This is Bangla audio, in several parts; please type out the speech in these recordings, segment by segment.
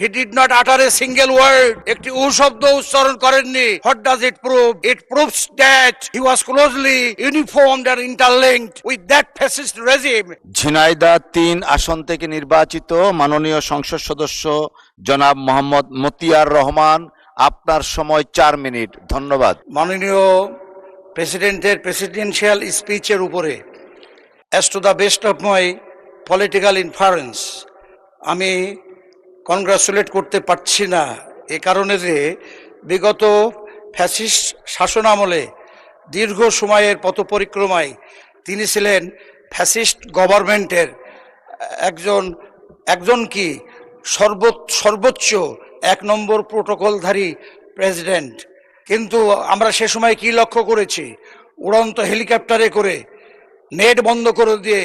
He did not utter a single word. একটি উ শব্দ উচ্চারণ করেননি। What does it prove? It proves that he was closely uniformed and interlinked with that fascist regime. Jhenaidah ৩ আসন থেকে নির্বাচিত মাননীয় সংসদ সদস্য জনাব মোহাম্মদ মতিয়ার রহমান, আপনার সময় 4 মিনিট। ধন্যবাদ। মাননীয় প্রেসিডেন্টের প্রেসিডেন্সিয়াল স্পিচের উপরে as to the best of my political inference আমি কনগ্রাচুলেট করতে পারছি না, এ কারণে যে বিগত ফ্যাসিস্ট শাসনামলে দীর্ঘ সময়ের পথ পরিক্রমায় তিনি ছিলেন ফ্যাসিস্ট গভর্নমেন্টের একজন কি সর্বোচ্চ 1 নম্বর প্রোটোকলধারী প্রেসিডেন্ট। কিন্তু আমরা সে সময় কি লক্ষ্য করেছি? উড়ন্ত হেলিকপ্টারে করে নেট বন্ধ করে দিয়ে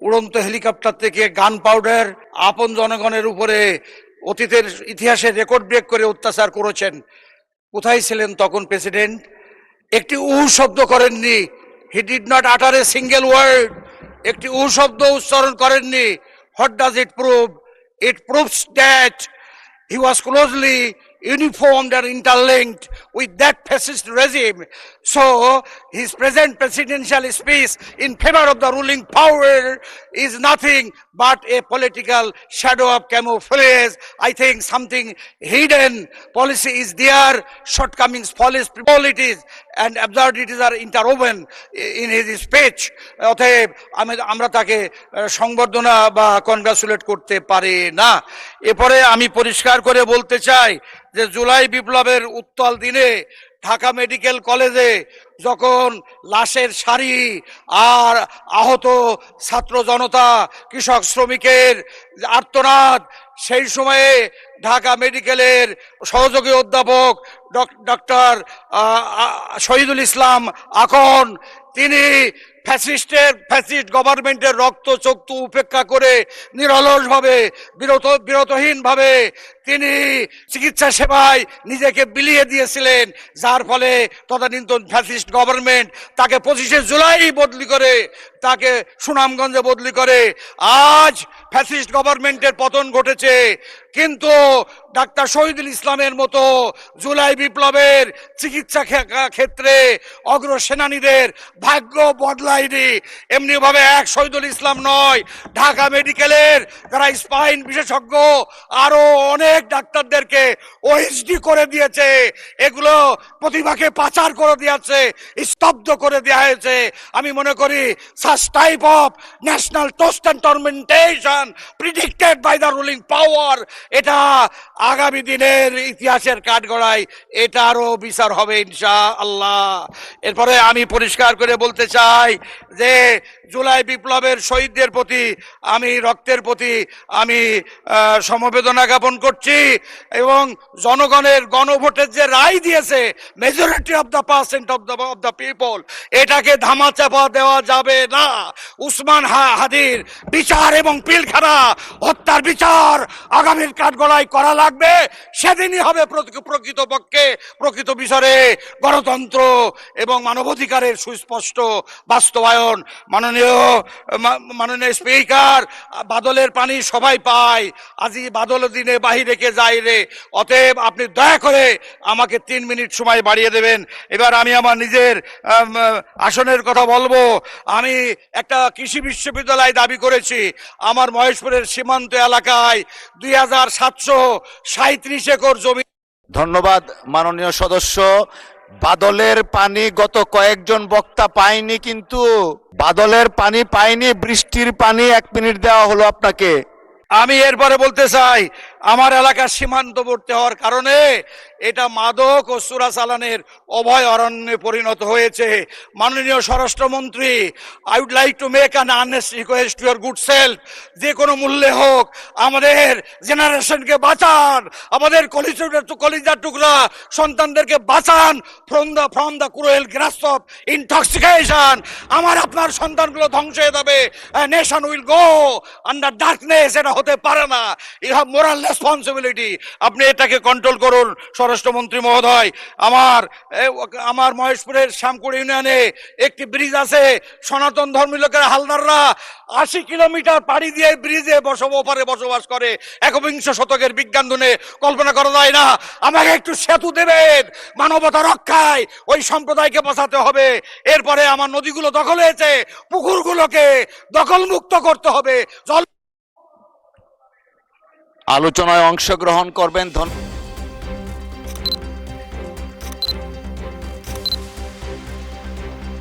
উড়ন্ত হেলিকপ্টার থেকে গান পাউডার আপন জনগণের উপরে অতীতের ইতিহাসের রেকর্ড ব্রেক করে অত্যাচার করেছেন। কোথায় ছিলেন তখন প্রেসিডেন্ট? একটি উ শব্দ করেননি। হি ডিড নট আটার এ সিঙ্গেল ওয়ার্ড। একটি উ শব্দ উচ্চারণ করেননি। What does it prove? It proves that he was closely uniformed and interlinked with that fascist regime. So his present presidential speech in favor of the ruling power is nothing but a political shadow of camouflage. I think something hidden policy is there, shortcomings, policies and absurdities are interwoven in his speech. অতএব আমরা তাকে সংবর্ধনা বা কনগ্রাচুলেট করতে পারি না। এরপরে আমি পরিষ্কার করে বলতে চাই যে জুলাই বিপ্লবের উত্তাল দিনে ঢাকা মেডিকেল কলেজে যখন লাশের সারি আর আহত ছাত্র জনতা, কৃষক, শ্রমিকের আর্তনাদ, সেই সময়ে ঢাকা মেডিকেলের সহযোগী অধ্যাপক ডক্টর শহীদুল ইসলাম আকন, তিনি ফ্যাসিস্ট গভর্নমেন্টের রক্ত চক্ষু উপেক্ষা করে নিরলসভাবে বিরতহীনভাবে তিনি চিকিৎসা সেবায় নিজেকে বিলিয়ে দিয়েছিলেন, যার ফলে তদানীন্তন ফ্যাসিস্ট গভর্নমেন্ট তাকে 25শে জুলাই বদলি করে, তাকে সুনামগঞ্জে বদলি করে। আজ ফ্যাসিস্ট গভর্নমেন্টের পতন ঘটেছে, কিন্তু ডাক্তার শহীদুল ইসলামের মতো জুলাই বিপ্লবের চিকিৎসা ক্ষেত্রে অগ্রসেনানীদের ভাগ্য বদলায়নি। এমনিভাবে এক শহীদুল ইসলাম নয়, ঢাকা মেডিকেলের যারা স্পাইন বিশেষজ্ঞ আরো অনেক ডাক্তারদেরকে ওএসডি করে দিয়েছে, এগুলো প্রতিভাকে পাচার করে দিয়েছে, স্তব্ধ করে দেওয়া হয়েছে। আমি মনে করি such type of national toast and tormentation predicted by the ruling power, এটা আগামী দিনের ইতিহাসের কাঠগড়ায় এটারও বিচার হবে ইনশাআল্লাহ। এরপরে আমি পরিষ্কার করে বলতে চাই যে জুলাই বিপ্লবের শহীদদের প্রতি আমি রক্তের প্রতি আমি সমবেদনা জ্ঞাপন করছি, এবং জনগণের গণভোটের যে রায় দিয়েছে majority of the percent of the people, এটাকে ধামাচাপা দেওয়া যাবে না। উসমান হাদির বিচার এবং পিলখানা হত্যার বিচার আগামীর কাঠগড়ায় করা লাগবে। সেদিনই হবে প্রকৃতপক্ষে প্রকৃত বিচারে গণতন্ত্র এবং মানবাধিকারের সুস্পষ্ট বাস্তবায়ন। মাননীয় স্পিকার, বাদলের পানি সবাই পায়, আজি বাদল দিনে বাহিরে কে যায় রে। অতএব আপনি দয়া করে আমাকে 3 মিনিট সময় বাড়িয়ে দেবেন। এবার আমি আমার নিজের আসনের কথা বলবো। আমি একটা কৃষি বিশ্ববিদ্যালয় দাবি করেছি আমার মহেশপুরের সীমান্ত এলাকায় 2737 একর জমি। ধন্যবাদ মাননীয় সদস্য। বাদলের পানি গত কয়েকজন বক্তা পায়নি, কিন্তু বাদলের পানি পায়নি, বৃষ্টির পানি 1 মিনিট দেওয়া হলো আপনাকে। আমি এরপরে বলতে চাই আমার এলাকার সীমান্তবর্তী হওয়ার কারণে এটা মাদক ও চোরাচালানের অভয় অরণ্যে পরিণত হয়েছে। মাননীয় স্বরাষ্ট্রমন্ত্রী, I would like to make an earnest request to your good self, যে কোনো মূল্যে হোক আমাদের জেনারেশনকে বাঁচান, আমাদের কলিজার টুকরা সন্তানদেরকে বাঁচান from the cruel grasp of intoxication. আমার আপনার সন্তানগুলো ধ্বংস হয়ে যাবে, nation will go under darkness. এটা হতে পারে না। ইউ হ্যাভ মোরাল রেসপন্সিবিলিটি, আপনি এটাকে কন্ট্রোল করুন স্বরাষ্ট্রমন্ত্রী মহোদয়। আমার মহেশপুরের শ্যামকুড়ি ইউনিয়নে একটি ব্রিজ আছে, সনাতন ধর্মী লোকের হালদাররা 80 কিলোমিটার পাড়ি দিয়ে ব্রিজে ওপারে বসবাস করে। একবিংশ শতকের বিজ্ঞান দুনে কল্পনা করা যায় না। আমাকে একটু সেতু দেবেন, মানবতা রক্ষায় ওই সম্প্রদায়কে বাঁচাতে হবে। এরপরে আমার নদীগুলো দখল হয়েছে, পুকুরগুলোকে দখল মুক্ত করতে হবে। আলোচনায় অংশগ্রহণ করবেন।